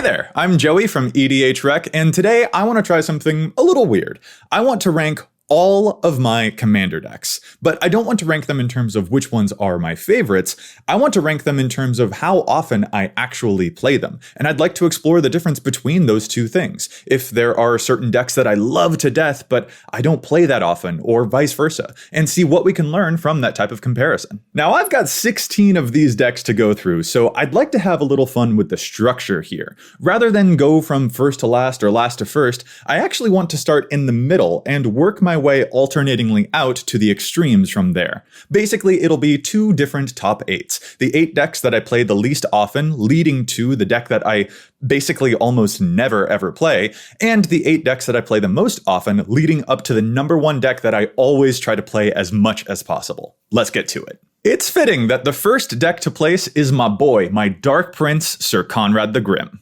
Hey there, I'm Joey from EDH Rec, and today I want to try something a little weird. I want to rank all of my commander decks, but I don't want to rank them in terms of which ones are my favorites. I want to rank them in terms of how often I actually play them, and I'd like to explore the difference between those two things. If there are certain decks that I love to death, but I don't play that often, or vice versa, and see what we can learn from that type of comparison. Now, I've got 16 of these decks to go through, so I'd like to have a little fun with the structure here. Rather than go from first to last or last to first, I actually want to start in the middle and work my way alternatingly out to the extremes from there. Basically, it'll be two different top 8s. The 8 decks that I play the least often, leading to the deck that I basically almost never ever play, and the 8 decks that I play the most often, leading up to the number 1 deck that I always try to play as much as possible. Let's get to it. It's fitting that the first deck to place is my boy, my Dark Prince, Syr Konrad the Grim.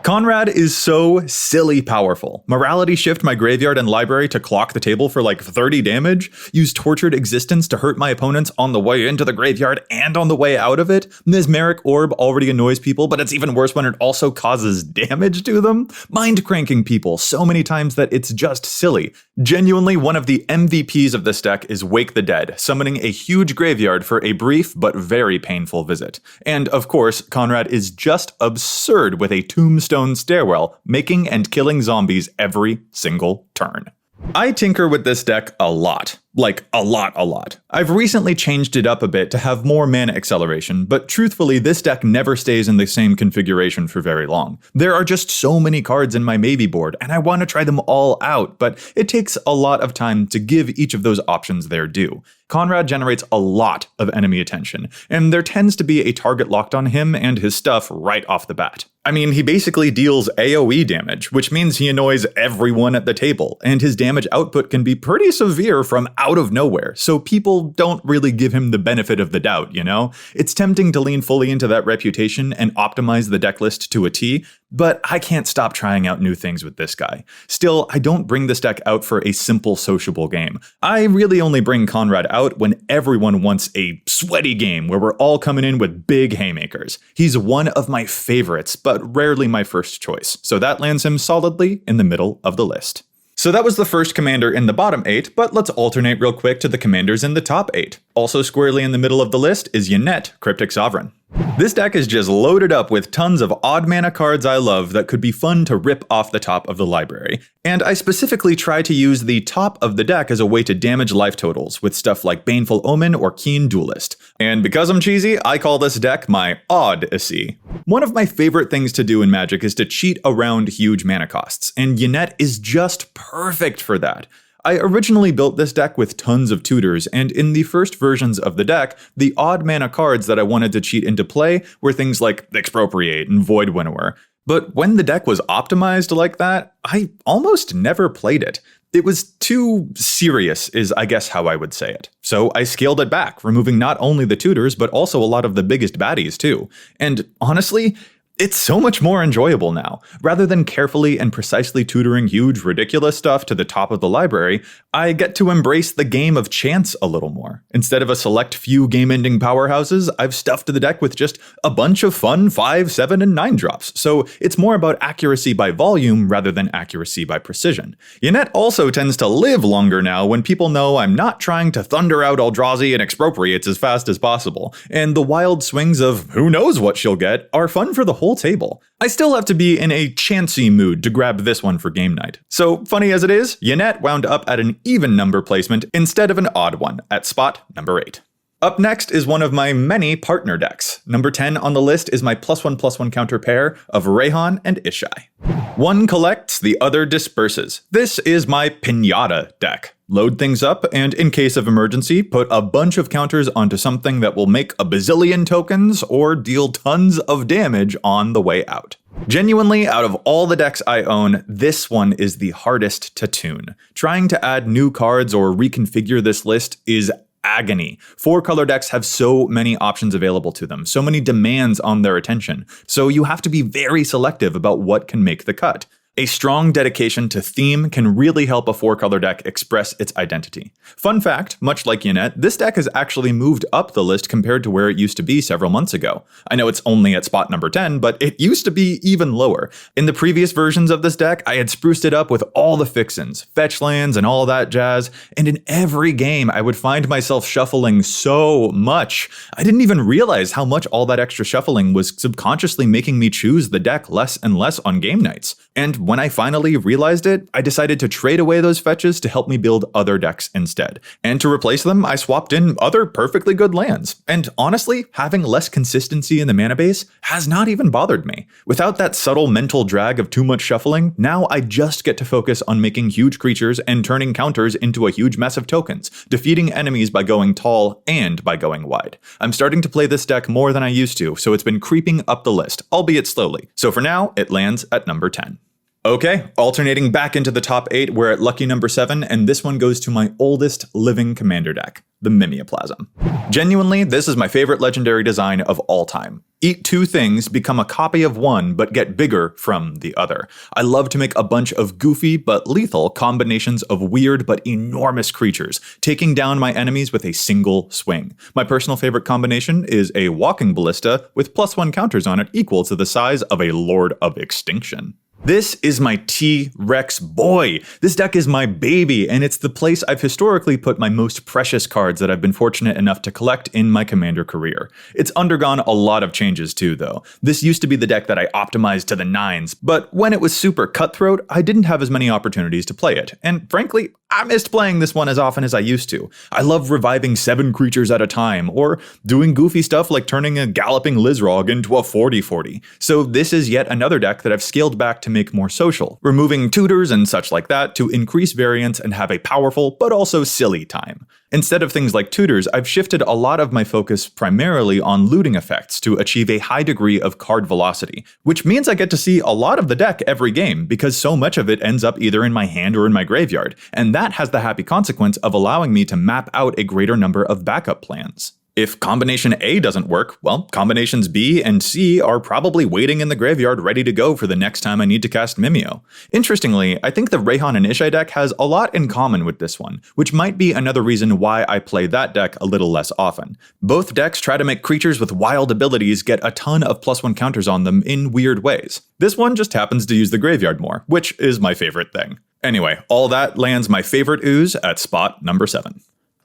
Konrad is so silly powerful. Morality shift my graveyard and library to clock the table for like 30 damage, use Tortured Existence to hurt my opponents on the way into the graveyard and on the way out of it. Mesmeric Orb already annoys people, but it's even worse when it also causes damage to them. Mind cranking people so many times that it's just silly. Genuinely, one of the MVPs of this deck is Wake the Dead, summoning a huge graveyard for a brief but very painful visit. And of course, Konrad is just absurd with a tombstone stairwell, making and killing zombies every single turn. I tinker with this deck a lot. Like, a lot. I've recently changed it up a bit to have more mana acceleration, but truthfully, this deck never stays in the same configuration for very long. There are just so many cards in my maybe board, and I want to try them all out, but it takes a lot of time to give each of those options their due. Konrad generates a lot of enemy attention, and there tends to be a target locked on him and his stuff right off the bat. I mean, he basically deals AoE damage, which means he annoys everyone at the table, and his damage output can be pretty severe from out of nowhere, so people don't really give him the benefit of the doubt, you know? It's tempting to lean fully into that reputation and optimize the deck list to a T, but I can't stop trying out new things with this guy. Still, I don't bring this deck out for a simple sociable game. I really only bring Konrad out when everyone wants a sweaty game where we're all coming in with big haymakers. He's one of my favorites, but rarely my first choice, so that lands him solidly in the middle of the list. So that was the first commander in the bottom 8, but let's alternate real quick to the commanders in the top 8. Also squarely in the middle of the list is Yennett, Cryptic Sovereign. This deck is just loaded up with tons of odd mana cards I love that could be fun to rip off the top of the library. And I specifically try to use the top of the deck as a way to damage life totals with stuff like Baneful Omen or Keen Duelist. And because I'm cheesy, I call this deck my Odd-Issy. One of my favorite things to do in Magic is to cheat around huge mana costs, and Yennett is just perfect for that. I originally built this deck with tons of tutors, and in the first versions of the deck, the odd mana cards that I wanted to cheat into play were things like Expropriate and Void Winnower. But when the deck was optimized like that, I almost never played it. It was too serious, is I guess how I would say it. So I scaled it back, removing not only the tutors, but also a lot of the biggest baddies too. And honestly, it's so much more enjoyable now. Rather than carefully and precisely tutoring huge, ridiculous stuff to the top of the library, I get to embrace the game of chance a little more. Instead of a select few game-ending powerhouses, I've stuffed the deck with just a bunch of fun 5, 7, and 9 drops, so it's more about accuracy by volume rather than accuracy by precision. Yennett also tends to live longer now when people know I'm not trying to thunder out Eldrazi and Expropriates as fast as possible, and the wild swings of who knows what she'll get are fun for the whole table. I still have to be in a chancy mood to grab this one for game night. So funny as it is, Yennett wound up at an even number placement instead of an odd one at spot number 8. Up next is one of my many partner decks. Number 10 on the list is my +1/+1 counter pair of Reyhan and Ishai. One collects, the other disperses. This is my Pinata deck. Load things up, and in case of emergency, put a bunch of counters onto something that will make a bazillion tokens or deal tons of damage on the way out. Genuinely, out of all the decks I own, this one is the hardest to tune. Trying to add new cards or reconfigure this list is agony. 4-color decks have so many options available to them, so many demands on their attention, so you have to be very selective about what can make the cut. A strong dedication to theme can really help a 4-color deck express its identity. Fun fact, much like Yennett, this deck has actually moved up the list compared to where it used to be several months ago. I know it's only at spot number 10, but it used to be even lower. In the previous versions of this deck, I had spruced it up with all the fixins, fetch lands, and all that jazz, and in every game I would find myself shuffling so much. I didn't even realize how much all that extra shuffling was subconsciously making me choose the deck less and less on game nights. And when I finally realized it, I decided to trade away those fetches to help me build other decks instead. And to replace them, I swapped in other perfectly good lands. And honestly, having less consistency in the mana base has not even bothered me. Without that subtle mental drag of too much shuffling, now I just get to focus on making huge creatures and turning counters into a huge mess of tokens, defeating enemies by going tall and by going wide. I'm starting to play this deck more than I used to, so it's been creeping up the list, albeit slowly. So for now, it lands at number 10. Okay, alternating back into the top 8, we're at lucky number 7, and this one goes to my oldest living commander deck, the Mimeoplasm. Genuinely, this is my favorite legendary design of all time. Eat 2 things, become a copy of one, but get bigger from the other. I love to make a bunch of goofy but lethal combinations of weird but enormous creatures, taking down my enemies with a single swing. My personal favorite combination is a walking ballista with +1 counters on it equal to the size of a Lord of Extinction. This is my T-Rex boy. This deck is my baby, and it's the place I've historically put my most precious cards that I've been fortunate enough to collect in my Commander career. It's undergone a lot of changes too, though. This used to be the deck that I optimized to the nines, but when it was super cutthroat, I didn't have as many opportunities to play it, and frankly, I missed playing this one as often as I used to. I love reviving 7 creatures at a time, or doing goofy stuff like turning a Galloping Lizrog into a 40/40. So this is yet another deck that I've scaled back to make more social, removing tutors and such like that to increase variance and have a powerful but also silly time. Instead of things like tutors, I've shifted a lot of my focus primarily on looting effects to achieve a high degree of card velocity, which means I get to see a lot of the deck every game because so much of it ends up either in my hand or in my graveyard, and that has the happy consequence of allowing me to map out a greater number of backup plans. If combination A doesn't work, well, combinations B and C are probably waiting in the graveyard ready to go for the next time I need to cast Mimeo. Interestingly, I think the Reyhan Ishai deck has a lot in common with this one, which might be another reason why I play that deck a little less often. Both decks try to make creatures with wild abilities get a ton of +1 counters on them in weird ways. This one just happens to use the graveyard more, which is my favorite thing. Anyway, all that lands my favorite ooze at spot number 7.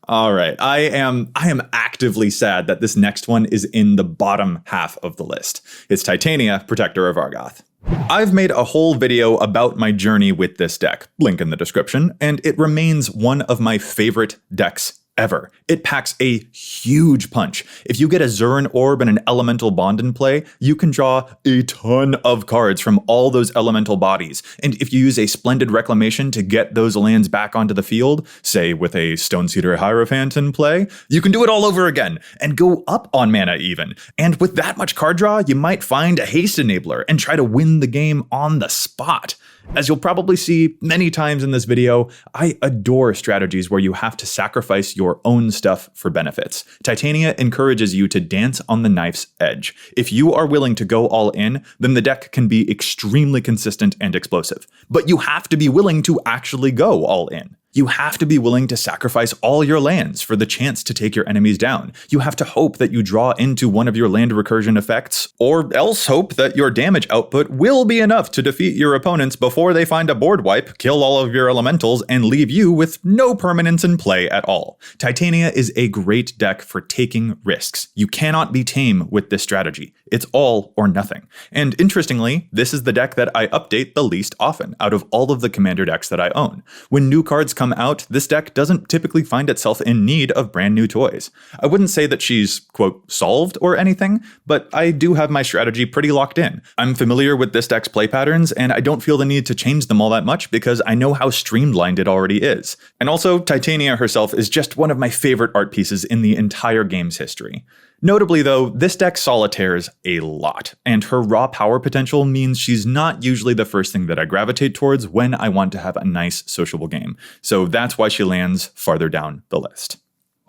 All right, I am actively sad that this next one is in the bottom half of the list. It's Titania, Protector of Argoth. I've made a whole video about my journey with this deck, link in the description, and it remains one of my favorite decks ever. It packs a huge punch. If you get a Zurin Orb and an Elemental Bond in play, you can draw a ton of cards from all those elemental bodies. And if you use a Splendid Reclamation to get those lands back onto the field, say with a Stoneseater Hierophant in play, you can do it all over again and go up on mana even. And with that much card draw, you might find a Haste Enabler and try to win the game on the spot. As you'll probably see many times in this video, I adore strategies where you have to sacrifice your own stuff for benefits. Titania encourages you to dance on the knife's edge. If you are willing to go all in, then the deck can be extremely consistent and explosive. But you have to be willing to actually go all in. You have to be willing to sacrifice all your lands for the chance to take your enemies down. You have to hope that you draw into one of your land recursion effects, or else hope that your damage output will be enough to defeat your opponents before they find a board wipe, kill all of your elementals, and leave you with no permanence in play at all. Titania is a great deck for taking risks. You cannot be tame with this strategy. It's all or nothing. And interestingly, this is the deck that I update the least often out of all of the commander decks that I own. When new cards come out, this deck doesn't typically find itself in need of brand new toys. I wouldn't say that she's, quote, solved or anything, but I do have my strategy pretty locked in. I'm familiar with this deck's play patterns, and I don't feel the need to change them all that much because I know how streamlined it already is. And also, Titania herself is just one of my favorite art pieces in the entire game's history. Notably though, this deck solitaires a lot, and her raw power potential means she's not usually the first thing that I gravitate towards when I want to have a nice sociable game, so that's why she lands farther down the list.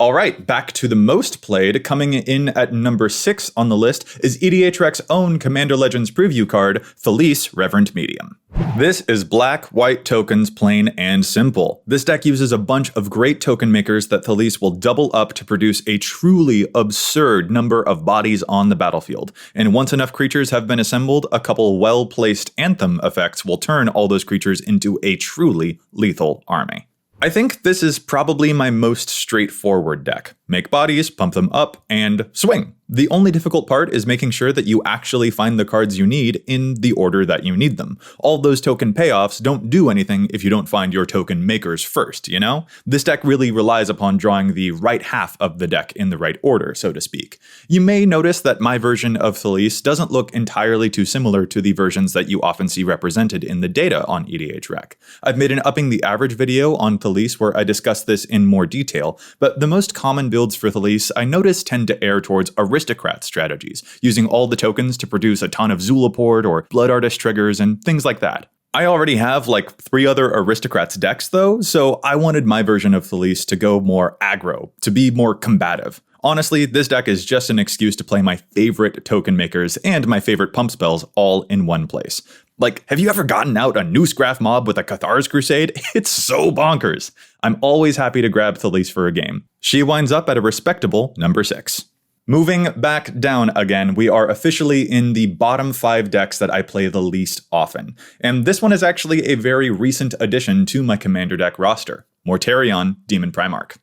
All right, back to the most played. Coming in at number 6 on the list is EDHREC's own Commander Legends preview card, Thalisse, Reverend Medium. This is black, white tokens, plain and simple. This deck uses a bunch of great token makers that Thalisse will double up to produce a truly absurd number of bodies on the battlefield. And once enough creatures have been assembled, a couple well-placed Anthem effects will turn all those creatures into a truly lethal army. I think this is probably my most straightforward deck. Make bodies, pump them up, and swing. The only difficult part is making sure that you actually find the cards you need in the order that you need them. All those token payoffs don't do anything if you don't find your token makers first, you know? This deck really relies upon drawing the right half of the deck in the right order, so to speak. You may notice that my version of Thalisse doesn't look entirely too similar to the versions that you often see represented in the data on EDHREC. I've made an Upping the Average video on Thalisse where I discuss this in more detail, but the most common builds for Thalisse I notice tend to err towards aristocrat strategies, using all the tokens to produce a ton of Zulaport or Blood Artist triggers and things like that. I already have like 3 other aristocrats decks though, so I wanted my version of Thalisse to go more aggro, to be more combative. Honestly, this deck is just an excuse to play my favorite token makers and my favorite pump spells all in one place. Like, have you ever gotten out a Newsgraph mob with a Cathar's Crusade? It's so bonkers. I'm always happy to grab Thalisse for a game. She winds up at a respectable number 6. Moving back down again, we are officially in the bottom 5 decks that I play the least often. And this one is actually a very recent addition to my Commander deck roster. Mortarion, Demon Primarch.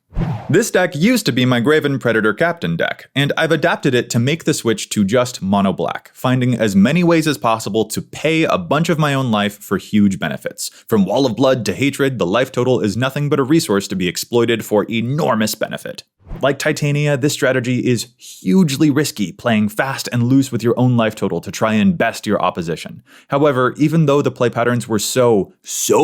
This deck used to be my Graven Predator Captain deck, and I've adapted it to make the switch to just mono black, finding as many ways as possible to pay a bunch of my own life for huge benefits. From Wall of Blood to Hatred, the life total is nothing but a resource to be exploited for enormous benefit. Like Titania, this strategy is hugely risky, playing fast and loose with your own life total to try and best your opposition. However, even though the play patterns were so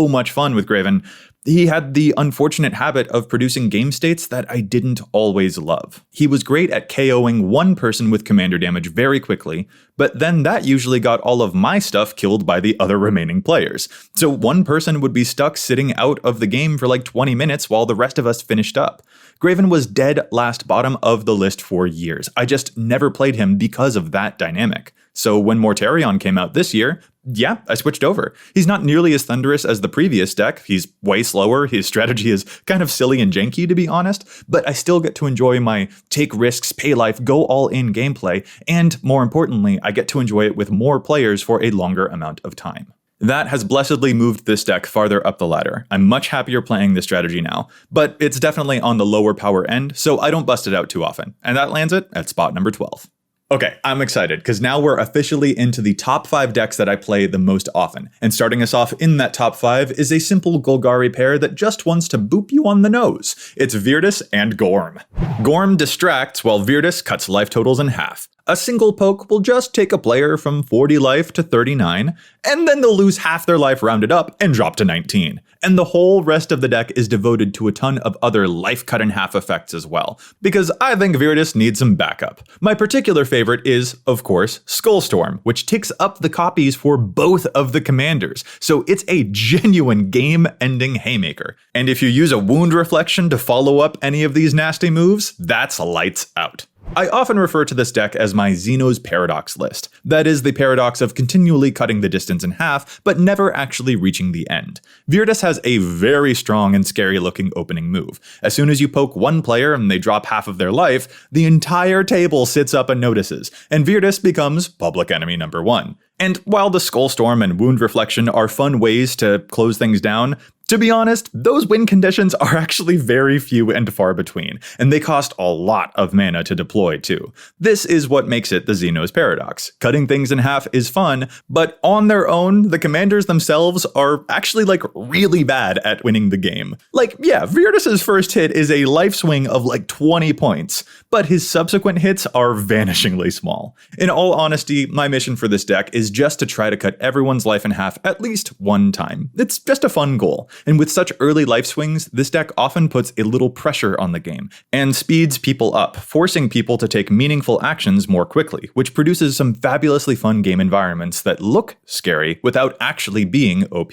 much fun with Graven, he had the unfortunate habit of producing game states that I didn't always love. He was great at KOing one person with commander damage very quickly, but then that usually got all of my stuff killed by the other remaining players. So one person would be stuck sitting out of the game for like 20 minutes while the rest of us finished up. Graven was dead last bottom of the list for years. I just never played him because of that dynamic. So when Mortarion came out this year, yeah, I switched over. He's not nearly as thunderous as the previous deck. He's way slower. His strategy is kind of silly and janky, to be honest, but I still get to enjoy my take risks, pay life, go all in gameplay, and more importantly, I get to enjoy it with more players for a longer amount of time. That has blessedly moved this deck farther up the ladder. I'm much happier playing this strategy now, but it's definitely on the lower power end, so I don't bust it out too often, and that lands it at spot number 12. Okay, I'm excited, because now we're officially into the top 5 decks that I play the most often, and starting us off in that top 5 is a simple Golgari pair that just wants to boop you on the nose. It's Virtus and Gorm. Gorm distracts while Virtus cuts life totals in half. A single poke will just take a player from 40 life to 39, and then they'll lose half their life rounded up and drop to 19. And the whole rest of the deck is devoted to a ton of other life cut in half effects as well, because I think Virtus needs some backup. My particular favorite is, of course, Skullstorm, which ticks up the copies for both of the commanders, so it's a genuine game-ending haymaker. And if you use a Wound Reflection to follow up any of these nasty moves, that's lights out. I often refer to this deck as my Xeno's Paradox list. That is the paradox of continually cutting the distance in half, but never actually reaching the end. Virtus has a very strong and scary looking opening move. As soon as you poke one player and they drop half of their life, the entire table sits up and notices, and Virtus becomes public enemy number 1. And while the Skullstorm and Wound Reflection are fun ways to close things down, to be honest, those win conditions are actually very few and far between, and they cost a lot of mana to deploy too. This is what makes it the Xeno's Paradox. Cutting things in half is fun, but on their own, the commanders themselves are actually like really bad at winning the game. Like, yeah, Virtus's first hit is a life swing of like 20 points, but his subsequent hits are vanishingly small. In all honesty, my mission for this deck is just to try to cut everyone's life in half at least one time. It's just a fun goal. And with such early life swings, this deck often puts a little pressure on the game and speeds people up, forcing people to take meaningful actions more quickly, which produces some fabulously fun game environments that look scary without actually being OP.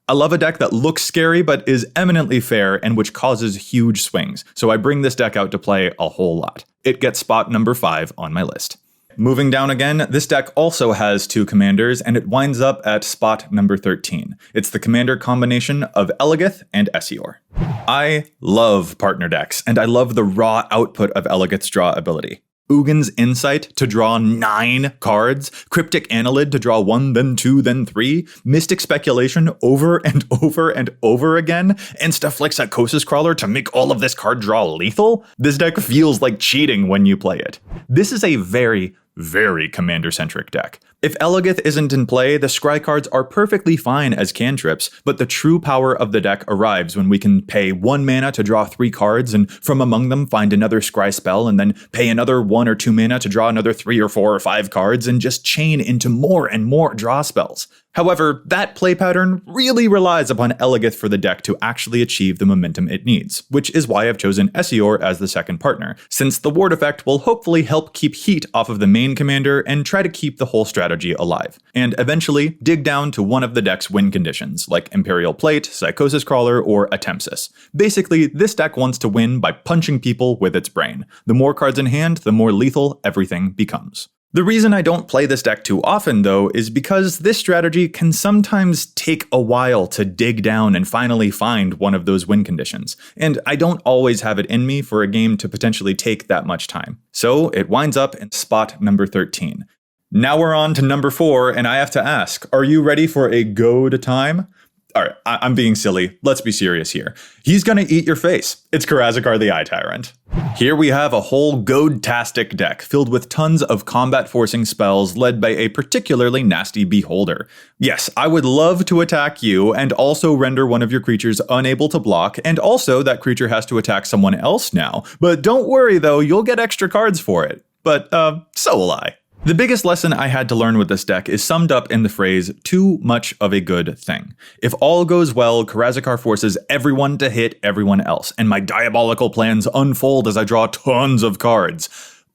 I love a deck that looks scary but is eminently fair and which causes huge swings, so I bring this deck out to play a whole lot. It gets spot number 5 on my list. Moving down again, this deck also has 2 commanders, and it winds up at spot number 13. It's the commander combination of Eligeth and Esior. I love partner decks, and I love the raw output of Eligeth's draw ability. Ugin's Insight to draw 9 cards, Cryptic Annelid to draw 1, then 2, then 3, Mystic Speculation over and over and over again, and stuff like Psychosis Crawler to make all of this card draw lethal? This deck feels like cheating when you play it. This is a very commander-centric deck. If Eligeth isn't in play, the scry cards are perfectly fine as cantrips, but the true power of the deck arrives when we can pay 1 mana to draw 3 cards, and from among them find another scry spell, and then pay another 1 or 2 mana to draw another 3 or 4 or 5 cards, and just chain into more and more draw spells. However, that play pattern really relies upon Eligeth for the deck to actually achieve the momentum it needs, which is why I've chosen Esior as the second partner, since the ward effect will hopefully help keep heat off of the main commander and try to keep the whole strategy alive, and eventually dig down to one of the deck's win conditions, like Imperial Plate, Psychosis Crawler, or Atempsis. Basically, this deck wants to win by punching people with its brain. The more cards in hand, the more lethal everything becomes. The reason I don't play this deck too often, though, is because this strategy can sometimes take a while to dig down and finally find one of those win conditions, and I don't always have it in me for a game to potentially take that much time. So it winds up in spot number 13. Now we're on to number 4, and I have to ask, are you ready for a goad time? Alright, I'm being silly. Let's be serious here. He's gonna eat your face. It's Karazikar the Eye Tyrant. Here we have a whole goad-tastic deck filled with tons of combat-forcing spells led by a particularly nasty Beholder. Yes, I would love to attack you and also render one of your creatures unable to block, and also that creature has to attack someone else now. But don't worry though, you'll get extra cards for it. But, so will I. The biggest lesson I had to learn with this deck is summed up in the phrase, too much of a good thing. If all goes well, Karazikar forces everyone to hit everyone else, and my diabolical plans unfold as I draw tons of cards.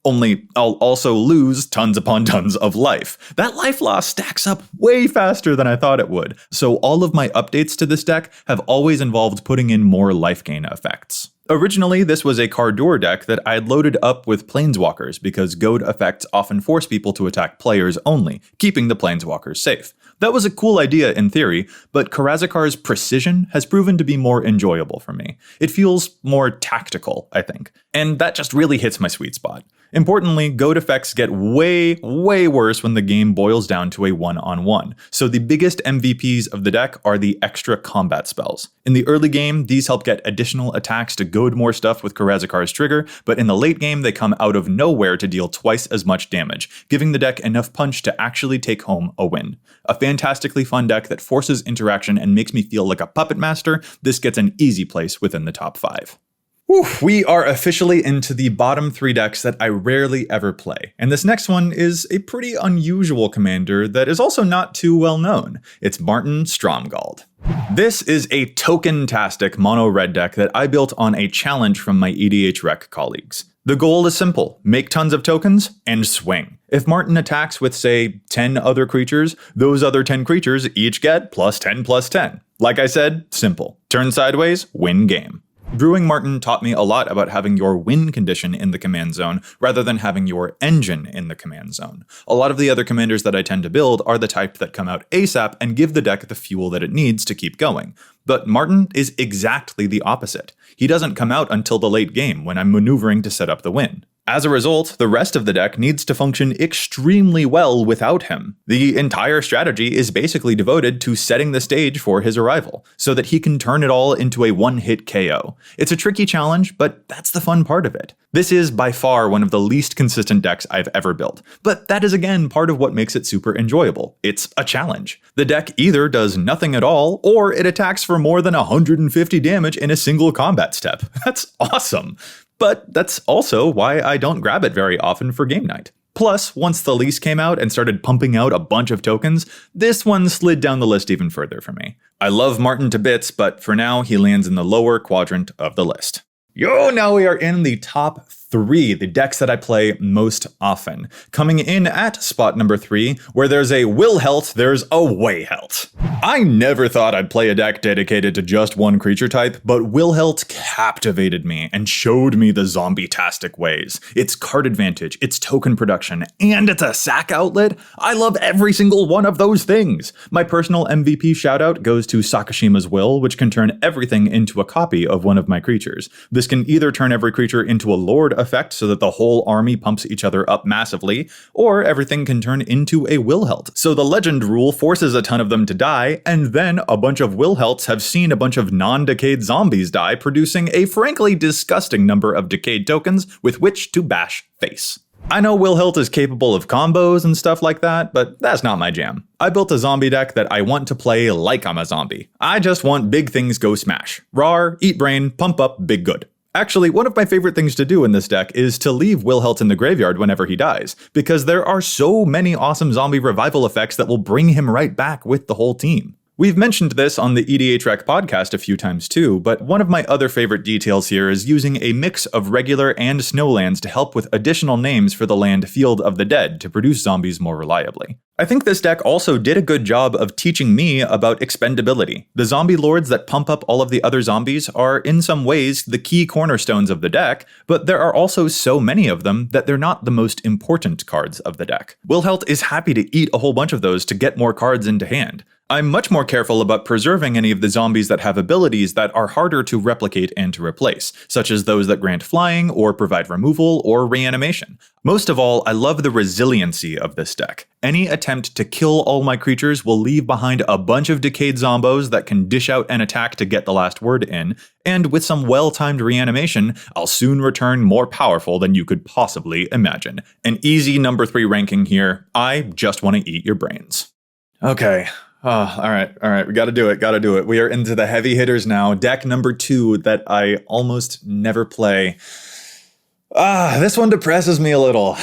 Only, I'll also lose tons upon tons of life. That life loss stacks up way faster than I thought it would, so all of my updates to this deck have always involved putting in more life gain effects. Originally, this was a Cardoor deck that I had loaded up with Planeswalkers because goad effects often force people to attack players only, keeping the Planeswalkers safe. That was a cool idea in theory, but Karazikar's precision has proven to be more enjoyable for me. It feels more tactical, I think, and that just really hits my sweet spot. Importantly, goad effects get way worse when the game boils down to a one-on-one, so the biggest MVPs of the deck are the extra combat spells. In the early game, these help get additional attacks to goad more stuff with Karazikar's trigger, but in the late game they come out of nowhere to deal twice as much damage, giving the deck enough punch to actually take home a win. A fantastically fun deck that forces interaction and makes me feel like a puppet master, this gets an easy place within the top 5. Whew, we are officially into the bottom 3 decks that I rarely ever play, and this next one is a pretty unusual commander that is also not too well known. It's Marton Stromgald. This is a token-tastic mono-red deck that I built on a challenge from my EDH Rec colleagues. The goal is simple: make tons of tokens and swing. If Marton attacks with, say, 10 other creatures, those other 10 creatures each get +10/+10. Like I said, simple. Turn sideways, win game. Brewing Marton taught me a lot about having your win condition in the command zone rather than having your engine in the command zone. A lot of the other commanders that I tend to build are the type that come out ASAP and give the deck the fuel that it needs to keep going. But Marton is exactly the opposite. He doesn't come out until the late game when I'm maneuvering to set up the win. As a result, the rest of the deck needs to function extremely well without him. The entire strategy is basically devoted to setting the stage for his arrival, so that he can turn it all into a one-hit KO. It's a tricky challenge, but that's the fun part of it. This is by far one of the least consistent decks I've ever built, but that is again part of what makes it super enjoyable. It's a challenge. The deck either does nothing at all, or it attacks for more than 150 damage in a single combat step. That's awesome! But that's also why I don't grab it very often for game night. Plus, once Thalisse came out and started pumping out a bunch of tokens, this one slid down the list even further for me. I love Marton to bits, but for now he lands in the lower quadrant of the list. Now we are in the top 3, the decks that I play most often. Coming in at spot number 3, where there's a Wilhelt, there's a Wayhelt. I never thought I'd play a deck dedicated to just one creature type, but Wilhelt captivated me and showed me the zombie-tastic ways. Its card advantage, its token production, and its a sack outlet. I love every single one of those things. My personal MVP shoutout goes to Sakashima's Will, which can turn everything into a copy of one of my creatures. This can either turn every creature into a Lord effect so that the whole army pumps each other up massively, or everything can turn into a Wilhelt. So the legend rule forces a ton of them to die, and then a bunch of Wilhelts have seen a bunch of non-decayed zombies die, producing a frankly disgusting number of decayed tokens with which to bash face. I know Wilhelt is capable of combos and stuff like that, but that's not my jam. I built a zombie deck that I want to play like I'm a zombie. I just want big things go smash. Rar, eat brain, pump up, big good. Actually, one of my favorite things to do in this deck is to leave Wilhelt in the graveyard whenever he dies, because there are so many awesome zombie revival effects that will bring him right back with the whole team. We've mentioned this on the EDHREC podcast a few times too, but one of my other favorite details here is using a mix of regular and snowlands to help with additional names for the land Field of the Dead to produce zombies more reliably. I think this deck also did a good job of teaching me about expendability. The zombie lords that pump up all of the other zombies are in some ways the key cornerstones of the deck, but there are also so many of them that they're not the most important cards of the deck. Wilhelt is happy to eat a whole bunch of those to get more cards into hand. I'm much more careful about preserving any of the zombies that have abilities that are harder to replicate and to replace, such as those that grant flying, or provide removal, or reanimation. Most of all, I love the resiliency of this deck. Any attempt to kill all my creatures will leave behind a bunch of decayed zombos that can dish out an attack to get the last word in, and with some well-timed reanimation, I'll soon return more powerful than you could possibly imagine. An easy number 3 ranking here. I just want to eat your brains. Okay. Oh, all right. We gotta do it. We are into the heavy hitters now. Deck number 2 that I almost never play. This one depresses me a little.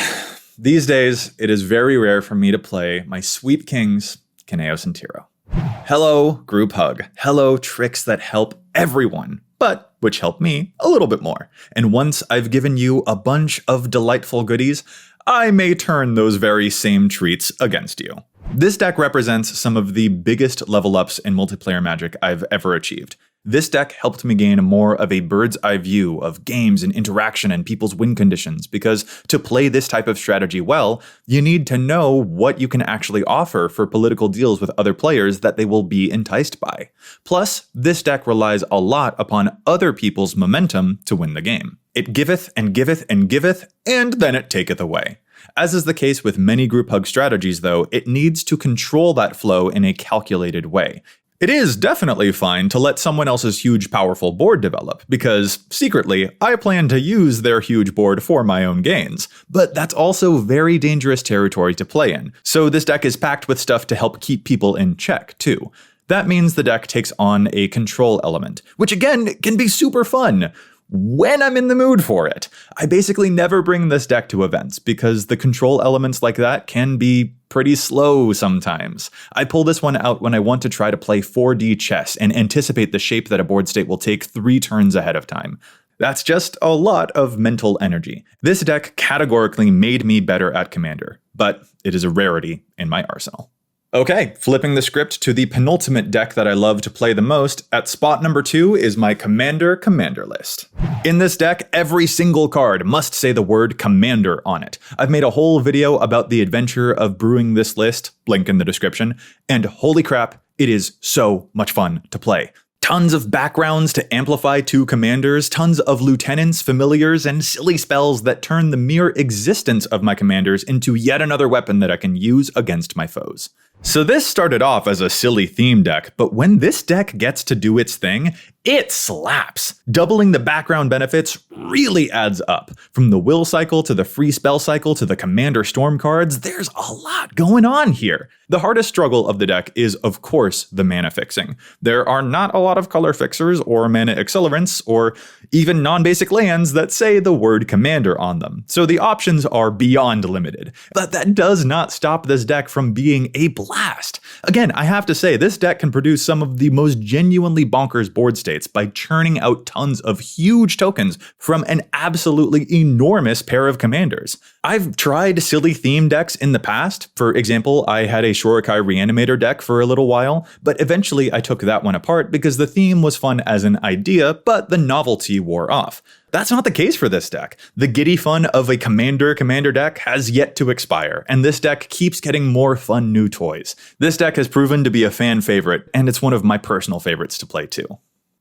These days, it is very rare for me to play my sweet kings, Kynaios and Tiro. Hello, group hug. Hello, tricks that help everyone, but which help me a little bit more. And once I've given you a bunch of delightful goodies, I may turn those very same treats against you. This deck represents some of the biggest level ups in multiplayer Magic I've ever achieved. This deck helped me gain more of a bird's eye view of games and interaction and people's win conditions, because to play this type of strategy well, you need to know what you can actually offer for political deals with other players that they will be enticed by. Plus, this deck relies a lot upon other people's momentum to win the game. It giveth and giveth and giveth, and then it taketh away. As is the case with many group hug strategies though, it needs to control that flow in a calculated way. It is definitely fine to let someone else's huge powerful board develop, because, secretly, I plan to use their huge board for my own gains. But that's also very dangerous territory to play in, so this deck is packed with stuff to help keep people in check, too. That means the deck takes on a control element, which again can be super fun when I'm in the mood for it. I basically never bring this deck to events because the control elements like that can be pretty slow sometimes. I pull this one out when I want to try to play 4D chess and anticipate the shape that a board state will take 3 turns ahead of time. That's just a lot of mental energy. This deck categorically made me better at Commander, but it is a rarity in my arsenal. Okay, flipping the script to the penultimate deck that I love to play the most, at spot number 2 is my Commander list. In this deck, every single card must say the word Commander on it. I've made a whole video about the adventure of brewing this list, link in the description, and holy crap, it is so much fun to play. Tons of backgrounds to amplify 2 commanders, tons of lieutenants, familiars, and silly spells that turn the mere existence of my commanders into yet another weapon that I can use against my foes. So this started off as a silly theme deck, but when this deck gets to do its thing, it slaps. Doubling the background benefits really adds up. From the will cycle to the free spell cycle to the commander storm cards, there's a lot going on here. The hardest struggle of the deck is, of course, the mana fixing. There are not a lot of color fixers or mana accelerants or even non-basic lands that say the word commander on them. So the options are beyond limited. But that does not stop this deck from being a blast. Again, I have to say, this deck can produce some of the most genuinely bonkers board states by churning out tons of huge tokens from an absolutely enormous pair of commanders. I've tried silly theme decks in the past. For example, I had a Shurikai Reanimator deck for a little while, but eventually I took that one apart because the theme was fun as an idea, but the novelty wore off. That's not the case for this deck. The giddy fun of a commander deck has yet to expire, and this deck keeps getting more fun new toys. This deck has proven to be a fan favorite, and it's one of my personal favorites to play too.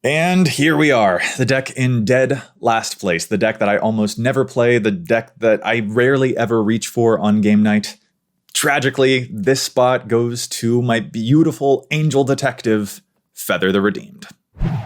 And here we are, the deck in dead last place, the deck that I almost never play, the deck that I rarely ever reach for on game night. Tragically, this spot goes to my beautiful angel detective, Feather the Redeemed.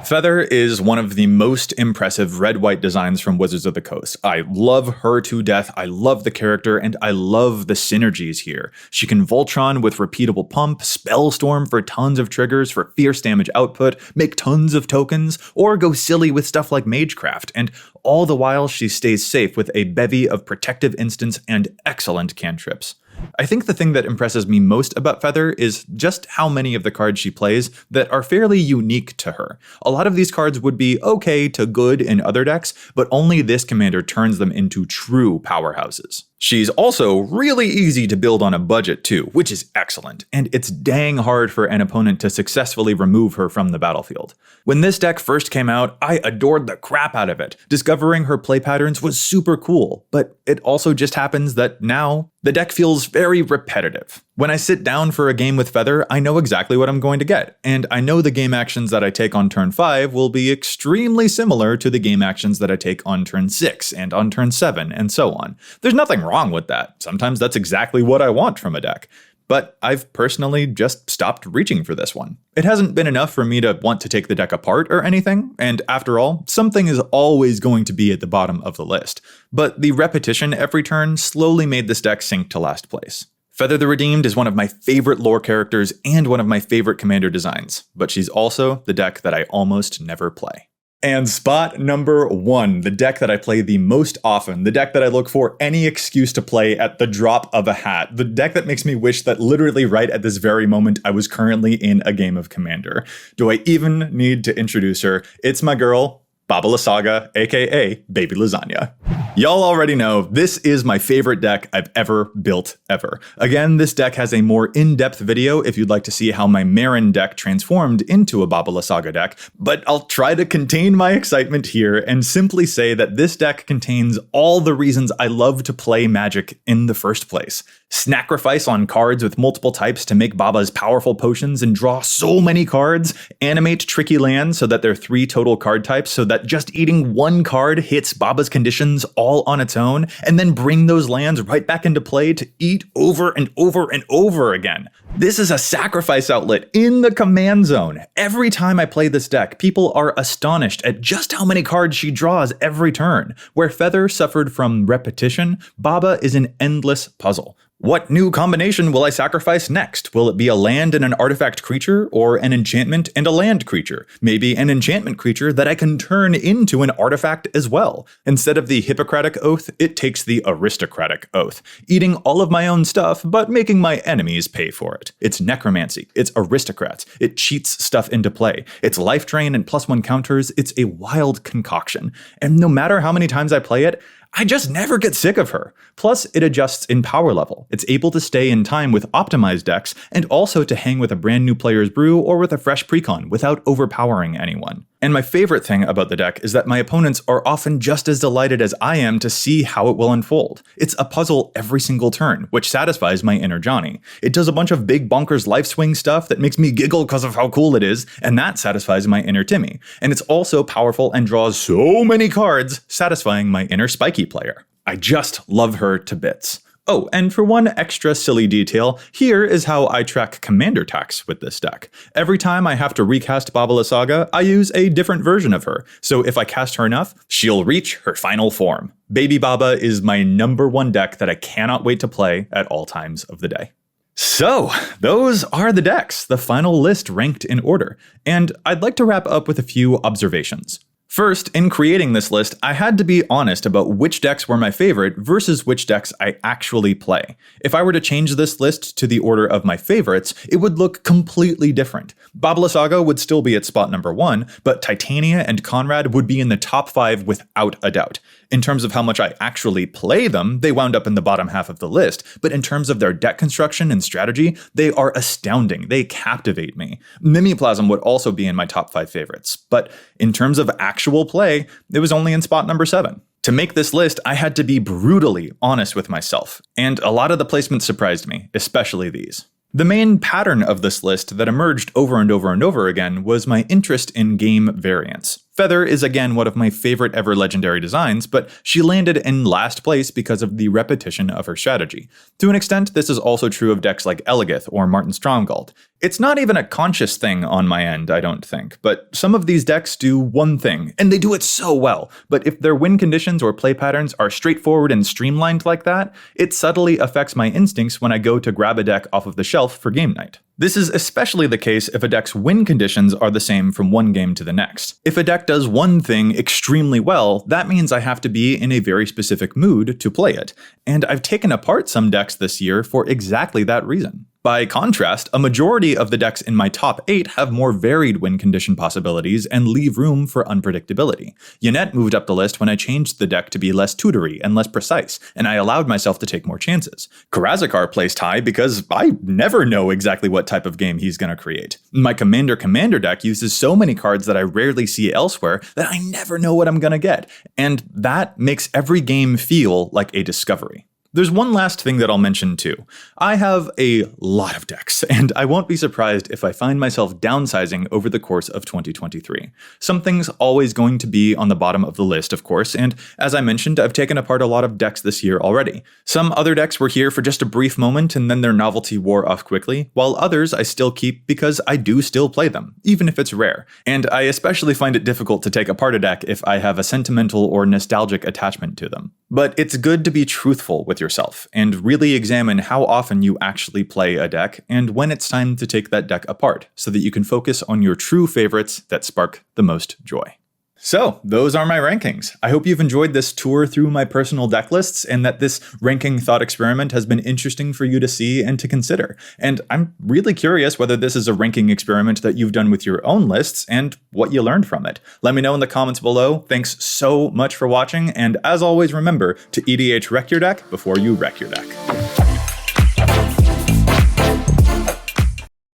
Feather is one of the most impressive red-white designs from Wizards of the Coast. I love her to death, I love the character, and I love the synergies here. She can Voltron with repeatable pump, Spellstorm for tons of triggers for fierce damage output, make tons of tokens, or go silly with stuff like Magecraft, and all the while she stays safe with a bevy of protective instants and excellent cantrips. I think the thing that impresses me most about Feather is just how many of the cards she plays that are fairly unique to her. A lot of these cards would be okay to good in other decks, but only this commander turns them into true powerhouses. She's also really easy to build on a budget too, which is excellent, and it's dang hard for an opponent to successfully remove her from the battlefield. When this deck first came out, I adored the crap out of it. Discovering her play patterns was super cool, but it also just happens that now the deck feels very repetitive. When I sit down for a game with Feather, I know exactly what I'm going to get, and I know the game actions that I take on turn 5 will be extremely similar to the game actions that I take on turn 6 and on turn 7 and so on. There's nothing wrong with that. Sometimes that's exactly what I want from a deck. But I've personally just stopped reaching for this one. It hasn't been enough for me to want to take the deck apart or anything, and after all, something is always going to be at the bottom of the list. But the repetition every turn slowly made this deck sink to last place. Feather the Redeemed is one of my favorite lore characters and one of my favorite commander designs, but she's also the deck that I almost never play. And spot number 1, the deck that I play the most often, the deck that I look for any excuse to play at the drop of a hat, the deck that makes me wish that literally right at this very moment I was currently in a game of Commander. Do I even need to introduce her? It's my girl, Baba Lysaga, aka Baby Lasagna. Y'all already know this is my favorite deck I've ever built ever. Again, this deck has a more in-depth video if you'd like to see how my Marin deck transformed into a Baba Lysaga deck, but I'll try to contain my excitement here and simply say that this deck contains all the reasons I love to play Magic in the first place. Sacrifice on cards with multiple types to make Baba's powerful potions and draw so many cards, animate tricky lands so that they're 3 total card types so that just eating 1 card hits Baba's conditions all on its own, and then bring those lands right back into play to eat over and over and over again. This is a sacrifice outlet in the command zone. Every time I play this deck, people are astonished at just how many cards she draws every turn. Where Feather suffered from repetition, Baba is an endless puzzle. What new combination will I sacrifice next? Will it be a land and an artifact creature, or an enchantment and a land creature? Maybe an enchantment creature that I can turn into an artifact as well. Instead of the Hippocratic Oath, it takes the Aristocratic Oath, eating all of my own stuff, but making my enemies pay for it. It's necromancy, it's aristocrats, it cheats stuff into play, it's life drain and +1 counters, it's a wild concoction. And no matter how many times I play it, I just never get sick of her. Plus, it adjusts in power level. It's able to stay in time with optimized decks, and also to hang with a brand new player's brew or with a fresh precon without overpowering anyone. And my favorite thing about the deck is that my opponents are often just as delighted as I am to see how it will unfold. It's a puzzle every single turn, which satisfies my inner Johnny. It does a bunch of big bonkers life swing stuff that makes me giggle because of how cool it is, and that satisfies my inner Timmy. And it's also powerful and draws so many cards, satisfying my inner Spiky player. I just love her to bits. Oh, and for one extra silly detail, here is how I track commander attacks with this deck. Every time I have to recast Baba Lysaga, I use a different version of her, so if I cast her enough, she'll reach her final form. Baby Baba is my #1 deck that I cannot wait to play at all times of the day. So, those are the decks, the final list ranked in order, and I'd like to wrap up with a few observations. First, in creating this list, I had to be honest about which decks were my favorite versus which decks I actually play. If I were to change this list to the order of my favorites, it would look completely different. Lysaga would still be at spot number 1, but Titania and Konrad would be in the top 5 without a doubt. In terms of how much I actually play them, they wound up in the bottom half of the list, but in terms of their deck construction and strategy, they are astounding. They captivate me. Mimeoplasm would also be in my top 5 favorites, but in terms of actual play, it was only in spot number 7. To make this list, I had to be brutally honest with myself, and a lot of the placements surprised me, especially these. The main pattern of this list that emerged over and over and over again was my interest in game variants. Feather is again one of my favorite ever legendary designs, but she landed in last place because of the repetition of her strategy. To an extent, this is also true of decks like Eligeth or Marton Stromgald. It's not even a conscious thing on my end, I don't think, but some of these decks do one thing, and they do it so well. But if their win conditions or play patterns are straightforward and streamlined like that, it subtly affects my instincts when I go to grab a deck off of the shelf for game night. This is especially the case if a deck's win conditions are the same from one game to the next. If a deck does one thing extremely well, that means I have to be in a very specific mood to play it. And I've taken apart some decks this year for exactly that reason. By contrast, a majority of the decks in my top 8 have more varied win condition possibilities and leave room for unpredictability. Yennett moved up the list when I changed the deck to be less tutory and less precise, and I allowed myself to take more chances. Karazikar placed high because I never know exactly what type of game he's going to create. My Commander deck uses so many cards that I rarely see elsewhere that I never know what I'm going to get, and that makes every game feel like a discovery. There's one last thing that I'll mention too. I have a lot of decks, and I won't be surprised if I find myself downsizing over the course of 2023. Something's always going to be on the bottom of the list, of course, and as I mentioned, I've taken apart a lot of decks this year already. Some other decks were here for just a brief moment and then their novelty wore off quickly, while others I still keep because I do still play them, even if it's rare. And I especially find it difficult to take apart a deck if I have a sentimental or nostalgic attachment to them. But it's good to be truthful with yourself and really examine how often you actually play a deck and when it's time to take that deck apart so that you can focus on your true favorites that spark the most joy. So, those are my rankings. I hope you've enjoyed this tour through my personal deck lists and that this ranking thought experiment has been interesting for you to see and to consider. And I'm really curious whether this is a ranking experiment that you've done with your own lists and what you learned from it. Let me know in the comments below. Thanks so much for watching, and as always, remember to EDH wreck your deck before you wreck your deck.